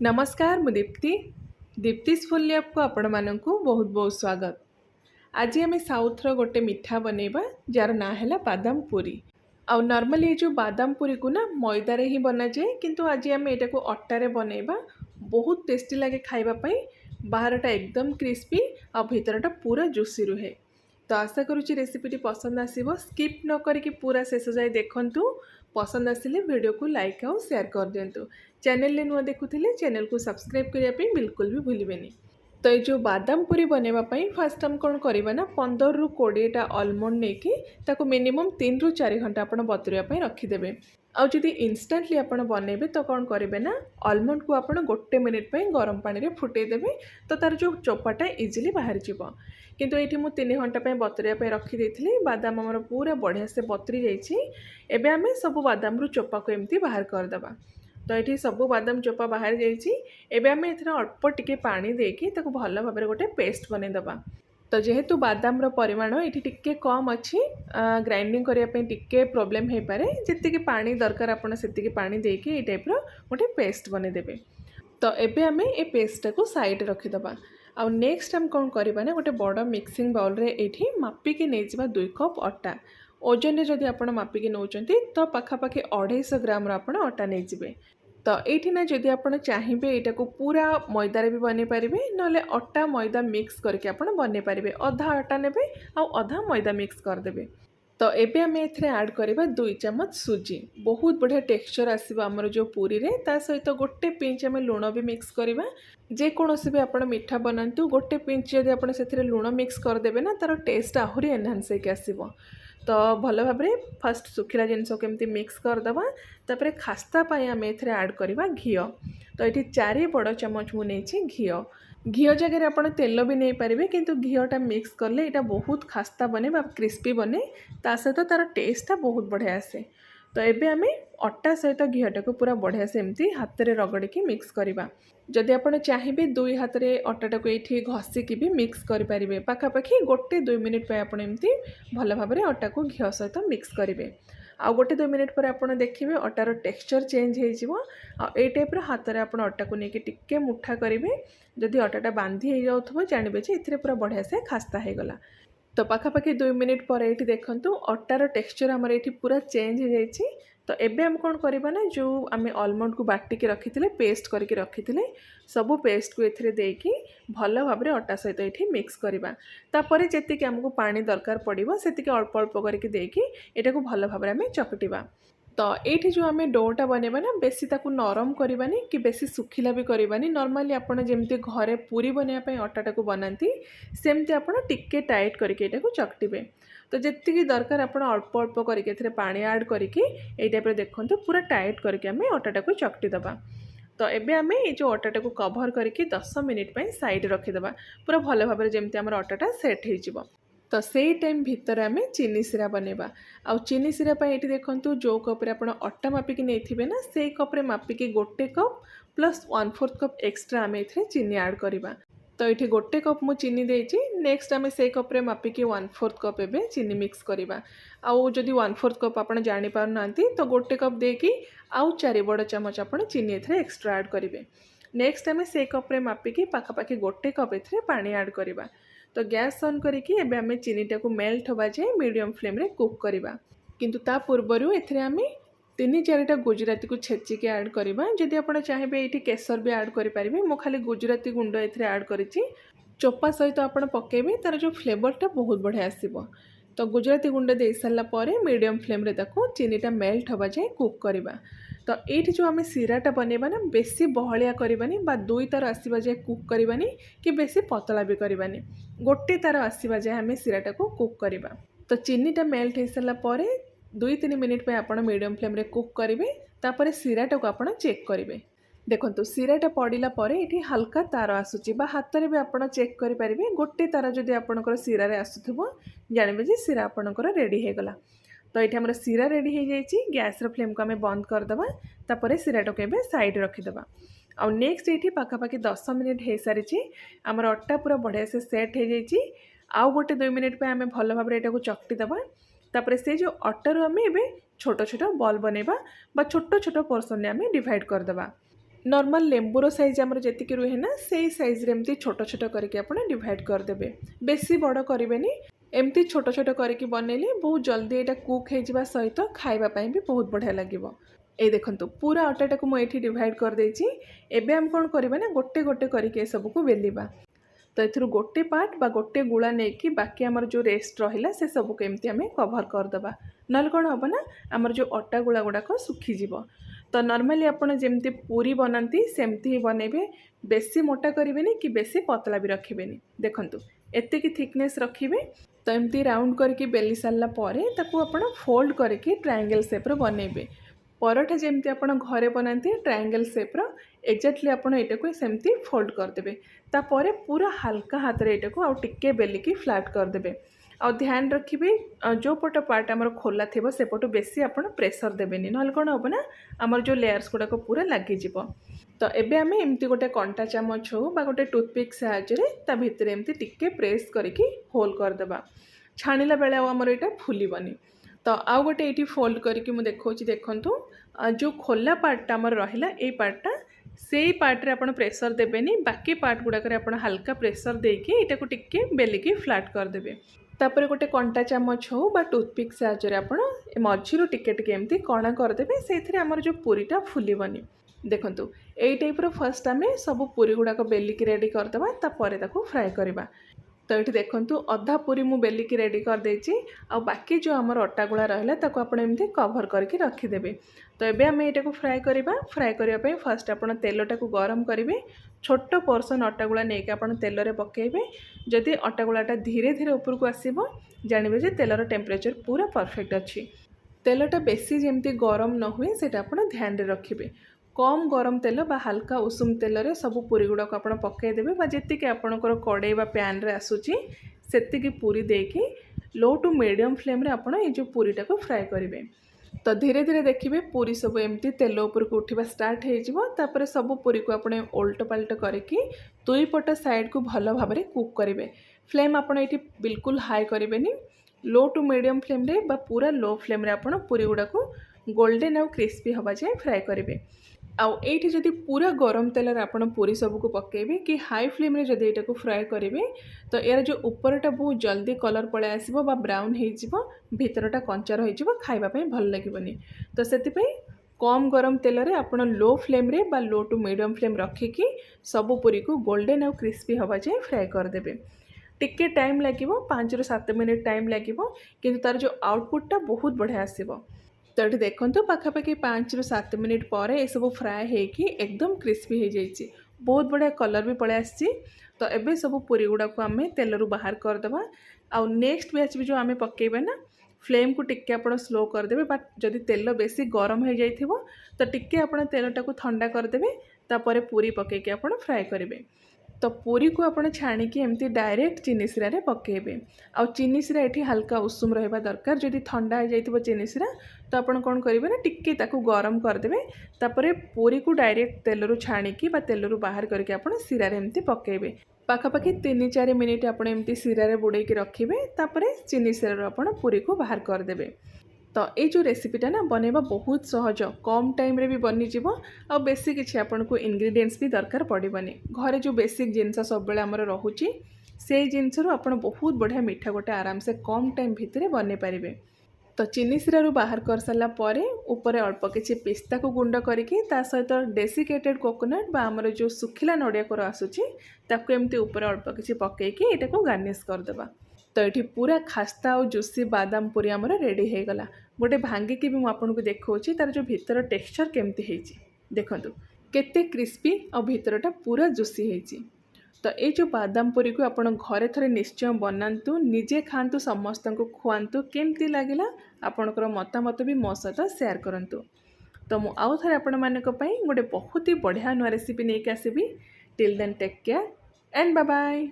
नमस्कार मु Deepti दीप्तिस full lab को आपण मानकु बहुत बहुत स्वागत। आज आम साउथ्र गोटे मिठा बनैबा जार ना है बादाम पूरी। आउ नॉर्मली जो बादाम पूरी को ना मैदारे ही बना जाए, किंतु आज आम एटा को अट्टारे बनैबा। बहुत टेस्टी लगे खाइबा पई। बाहरटा एकदम क्रिस्पी आ भीतरटा पूरा जुसी रुहे। तो आशा करुच्ची रेसिपीटी पसंद आसीबो। स्किप न करिकी पूरा शेष जाए देखंतु। पसंद आसिले वीडियो को लाइक और शेयर कर दिंतु। चैनल ले नुआ देखुथिले चैनल को सब्सक्राइब करिया पे बिल्कुल भी भूलिबेनी। तो ये जो बादाम पूरी बनैबा पई फर्स्ट हम कौन करबा ना 15 रु 20 टा आलमंड नेकी ताको मिनिमम 3 रु 4 घंटा आपण बतुरिया पई रखी देबे। आउ जदि इंस्टेंटली आपण बनैबे तो कौन करेंगे ना आलमंड को आपण गोटे मिनिट पे गरम पानी रे फुटे देबे, तो तार जो चोपाटा इजिली बाहर जीवो। किंतु ये मु 3 घंटा पे बतुरिया पे रखी देथिली। बादाम हमर पूरा बढ़िया से बतुरी जाइछि। एबे आमे सब बादाम रु चोपा को एमती बाहर कर दबा। तो ये सब बादाम चोपा बाहर जाइछि। एबे आमे एथरा अल्प टिके पानी देकी ताको भल भाबरे गोटे पेस्ट बनै दबा। तो जेहेतु बादाम रो परिमाण ये टिके कम अच्छी, ग्राइंडिंग करिया पे टिके प्रॉब्लम हे पारे। जतिके पानी दरकार आपण सेतिके पानी देकी ए टाइप रो गोटे पेस्ट बनै देबे। तो एबे आमे ए पेस्ट को साइड रखि दबा। आउ नेक्स्ट हम कौन करबा ना गोटे बड़ मिक्सिंग बाउल रे एठी मापिकी नै जिबा 2 कप अटा। ओजन रे जदि आपण मापिकी नौचंती तो पाखापाखि 250 ग्राम रो आपण अटा नै जिबे। तो ये ना जदि आप चाहिए यहाँ को पूरा मैदारे भी बन पारे, ना अटा मैदा मिक्स करके आप बन पारे। अधा अटा ने अधा मैदा मिक्स करदे। तो एबे आम ऐड करवा 2 चम्मच सुजी। बहुत बढ़िया टेक्सचर आसो आमर जो पूरी रे। ता सहित गोटे पिंच आम लुण भी मिक्स करवा। जेकोसी भी आप मिठा बनातु गोटे पिंच जब आप लुण मिक्स करदे ना तार टेस्ट आहरी एनहांस होकर आसो। तो भल भाव फास्ट सुखिला जिनस केमती मिक्स करदबा। तापर खास्ता पाई आम ऐड करवा घी। तो ये 4 बड़ चम्मच मुझे घी। घी जगह आप तेल भी नहीं पारे, किंतु घीटा मिक्स कले यहाँ बहुत खास्ता बने बा क्रिस्पी बने। ता सहित तार टेस्टा बहुत बढ़िया आसे। तो एबे आमे अटा सहित घीटा को पूरा बढ़िया से एमती हाथ में रगड़ी मिक्स करवा। जदि आप चाहिए 2 हाथ में अटाटा को ये घसिकी भी मिक्स करें। पाखापाखि 1-2 मिनिट पे आप एमती भल भाव में अटा को घी सहित मिक्स करेंगे। आउ 1-2 मिनिट पर आप देखिए अटार टेक्सचर चेंज हो टाइप हाथ में आप अटा को लेकिन टिके मुठा करेंगे। जदि अटाटा बांधी हो जाऊँ जानवे ये पूरा बढ़िया से खास्ता हो गला। तो पाखापाखि 2 मिनिट पर ये देखु अटार टेक्सचर आमर ये पूरा चेंज हो जाए। तो एबे हम कौन करबा ना जो आम आलमंड को बाटिकी रखी पेस्ट करके रखी सबू पेस्ट को एथिरे देकी भल भाव में अटा सहित ये मिक्स करवा। तापर जी आमको पानी दरकार पड़ो से अल्प अल्प करके देकी एटा को भल भाव में चकटिबा। तो ये जो आम डोटा बनैबा ना बेसी ताकू नरम करवानी कि बेसी सुखिला भी करवानी। नॉर्मली आपड़ जमती घरे पूरी बनवाई अटाटा को बनाती सेमती आपड़ टिके टाइट करके को चकटिबे। तो जी दरकार आप अल्प अल्प करके पानी ऐड करके ये टाइप देखते पूरा टाइट करके आम अटाटा को चकटिदबा। तो एबे आम ये जो अटाटा को कभर करके 10 मिनिट पे साइड रखीदबा पूरा भल भाव में जमती आम अटाटा सेट हो। तो से टाइम भितर आम चीनी सिरा बनैबा। आउ चीनी सिरा ये देखु जो कप्रे आप अटा मापिकी नहीं ना से कप्रे मापिकी 1 कप प्लस 1/4 कप एक्सट्रा आम ये चीनी ऐड करवा। तो ये 1 कप मु चीनी देइछि। नेक्स्ट आम से कप्रे मापिकी 1/4 कप एबे चीनी मिक्स करवा। आउ जदि 1/4 कप आप जानी पार नांती तो 1 कप देकी आउ 4 बड़ चम्मच आप चीनी एथरे एक्सट्रा ऐड करेंगे। नेक्स्ट आम से कप्रे मापिकी पाखापाखि 1 कप एथरे पानी ऐड करवा। तो गैस ऑन करके एबे आम चीनीटा को मेल्ट होगा जाए मीडियम फ्लेम रे कुक करवा। किंतु ता पूर्वरु एथरे आम 3-4टा गुजराती को छेचिके ऐड करवा। जदि आप चाहिए ये केसर भी ऐड करेंगे। मु खाली गुजराती गुंड एथरे ऐड करिछि। चोपा सहित आप पकेबे तार जो फ्लेवरटा बहुत बढ़िया आसीबो। तो गुजराती गुंड दे सारा पर मीडियम फ्लेम रे ताको चीनीटा मेल्ट होगा जाए कुक करवा। तो ये जो आम सिराटा बनैबा ना बेसी बहलिया करवानी 2 तार आसवा जाए कुक करवानी कि बेसी पतला भी करवानी। 1 तार आसवा जाए आम सिराटा को कुक करवा। तो चीनीटा मेल्ट हो सारा पर 2-3 मिनिट पे आप मीडियम फ्लेम रे कुक करेंगे। तापर सिराटा को आप चेक करेंगे। देखो सिराटा पड़ला पर ये हल्का तार आसूची हाथ में भी आप चेक करेंगे। 1 तार जदि आपंकर सिरा आसुथबो जानवे जे सिरा आपंकर रेडी हो गला। तो ये आम सिरा रेडी हो जाए। गैस फ्लेम को आम बंद करदे। तापर सिराटा को साइड रखीदे। आउ नेक्स्ट ये पाखापाखि 10 मिनिट हो सारी आमर अटा पूरा बढ़िया से सेट हो जाए। आउ 1-2 मिनिट पे आम भल भाव में यहाँ चकटिदबा। तापर से जो अटारू आम ए छोट छोट बॉल बनैबा छोट छोट पोर्सन में आम डिवाइड करदबा। नॉर्मल लेंबूर साइज आमर जी रुहे ना से साइज एमती छोट छोट करके आप डिवाइड करदे बेसी बड़ करेंगे एमती छोट छोट करके बनइले बहुत जल्दी यहाँ कुक हो सहित खावाई भी बहुत बढ़िया लगे। ये देखो पूरा अटाटा को मुझे डिवाइड कर देछि। एबे हम कौन करबा ना गोटे गोटे करके सब को बेलिबा। तो ये गोटे पार्ट बा गोटे गुला नहीं कि बाकी आमर जो रेस्ट रहा से सब को एमती आम कभर करदे ना कौन हम ना आमर जो अटा गुला गुड़ाक सुखीज। तो नॉर्मली आपड़ जमती पूरी बनाती सेमती ही बनइबे बेसी मोटा करेंगे कि बेसी पतला भी रखें। देखु एति की थिकनेस रखिए। तो एमती राउंड करके बेली सारा पर आप फोल्ड करके ट्रायंगल शेप्र बनइबे। परोठा जमती आप घरे बनाती ट्रायंगल शेप्र एक्जाक्टली आप यहाँ को सेमती फोल्ड करदे। तापर पूरा हल्का हाथ में यहाँ को आउ टिके बेलिकी फ्लैट करदे। आ ध्यान रखिए जो पट पार्ट आमर खोला थी सेपटू बेसी आप प्रेसर देवेनि ना कौन हम ना आमर जो लेयर्स गुड़ाक पूरा लगिज। तो एबे आमे एमती गोटे कंटा चामच हो बा गोटे टूथपिक साहाय्य भितर एमती टिके प्रेस करके होल करदेबा। छाणिला बेले आमर यहाँ फुलबनी। तो आउ गोटे ये फोल्ड करके मुझे देखा देखु जो खोला पार्टा आमर रहा ये पार्टा से पार्ट आप प्रेसर देवेनि बाकी पार्ट गुड़ाक आप हल्का प्रेसर देके यहाँ को टिके बेलिकी फ्लैट करदे। तापर गोटे कंटा चामच हो बा टूथपिक साहाय्य आप मझीरू टिके टिके एमती कणा करदे से आमर जो पूरीटा फुलबनी। देखु यही टाइप्र फर्स्ट आम सब पूरी गुड़ाक बेलिकी रेडी करदे तापर ताको फ्राए करवा। तो ये देखो अधा पूरी मु बेलिकी रेडी कर देछि। आ बाकी जो आमर अटा गुला रहा ताको आपण एमती कवर करके रखिदेवे। तो ये आम यहाँ फ्राए करवा। फ्राए करने फर्स्ट आप तेलटा को गरम करेंगे। छोट पोर्सन अटा गुला नहीं आप तेल में पकेबे। जदि अटा गुलाटा धीरे धीरे ऊपर को आसो जानवे जे तेलर टेम्परेचर पूरा परफेक्ट अच्छी। तेलटा बेसी जमती गरम न हुए से ध्यान रखिए। कम गरम तेल बा हल्का उषुम तेल रे सब पूरी गुड़ाक आप पकईदेवे जी आपणकर कड़े पैन रे आसूची से पूरी देकी लो टू मीडियम फ्लेम रे आप जो पूरीटा को फ्राए करेंगे। तो धीरे धीरे देखिए पूरी सब एमती तेल उपर को उठा स्टार्ट हो सब पूरी को आप ओल्ट पाल्ट करके दुई पट साइड को भल भाव में कुक करेंगे। फ्लेम आप बिल्कुल हाई करेंगे लो टू मीडियम फ्लेम रे बा पूरा लो फ्लेम रे आप पूरी गुड़ाक गोल्डन आउ क्रिस्पी हवा जाए फ्राए करेंगे। आउ एठी जदि पूरा गरम तेल आपन पूरी सब को पकेबे कि हाई फ्लेम रे जदि एटा को फ्राए करेंगे तो यार जो ऊपरटा बहुत जल्दी कलर पळे आसीबो बा ब्राउन हेजिबो भीतरटा कंचा रहिजिबो खाइबा पई भल लागिबोनी। तो सेति पई कम गरम तेल रे आपन लो फ्लेम रे बा लो टू मीडियम फ्लेम रखिकी सब पूरी को गोल्डन आउ क्रिस्पी हवा जाए फ्राए करदेबे। टिके टाइम लागिबो 5 ରୁ 7 मिनिट टाइम लागिबो किंतु तार जो आउटपुटटा बहुत बढ़िया आसीबो। तो ये देखो पाखापाखि 5 ରୁ 7 मिनिट पर यह सब फ्राए होगी एकदम क्रिस्पी हो जाइए बहुत बढ़िया कलर भी पड़े आसी। तो ये सब पूरी गुड़ा को आम तेल बाहर करदे। आउ नेक्स्ट बैच भी जो आम पकेबे ना फ्लेम को टिके आप स्लो करदे। बट जदि तेल बेसी गरम हो जाइथिबो तो टिके आप तेलटा को ठंडा करदे तापर पूरी पकेकी आप फ्राए करेंगे। तो पूरी को आप छाणिकी एमती डायरेक्ट चीनी सिरा रे पकेबे। आउ चीनी सिरा एठी हल्का उषुम रहिबा दरकार। जदि ठंडा हो जाइथिबो चीनी सिरा तो आपन कोन करिवे ना टिक्के ताकू गरम करदेबे तापर पूरी को डायरेक्ट तेलरू छाणिकी बा तेलरू बाहर करके आपन सिरा रे एमती पकेबे। पाखापाखि 3-4 मिनिट आपन एमती सिरा रे बुड़ेकी रखिबे तापर चीनी सिरा आपन पूरी को बाहर करदेबे। तो ये जो रेसिपीटा ना बनैबा बहुत सहज कम टाइम रे भी बनी जीवो आ बेसी किछि आपन को इंग्रेडिएंट्स भी दरकार पड़िबनी। घरे जो बेसिक जिनस सब बेले हमर रहुची से जिनस रो आपन बहुत बढ़िया मीठा गोटे आराम से कम टाइम भितरे बनै पारिबे। तो चीनी सिरा रू बाहर कर सारा पर ऊपर अल्प किछि पिस्ता को गुंड करके ता सहित डेसिकेटेड कोकोनट बा हमर जो सुखिला नडिया कोर आसुची ताको एमती ऊपर अल्प किछि पकेकी एटा को गार्निश करदेबा। तो ये पूरा खास्ता और जूसी बादाम पूरी आमर रेडी हो गला। गोटे भांगिकी भी मुझे देखा तार जो भीतर टेक्सचर केमती होइछि देखंतु केते क्रिस्पी और भीतरटा पूरा जूसी होइछि। तो ये जो बादाम पूरी को आपण घरे थरे निश्चय बनातु निजे खातु समस्त को खुआंतु केमती लगिला आपणकर मतामत भी मो सहित शेयर करंतु। तो मु आउ थरे आपण मानक पई गोटे बहुत ही बढ़िया नुआ रेसिपी नहीं आसीबी। Till then take care and bye bye.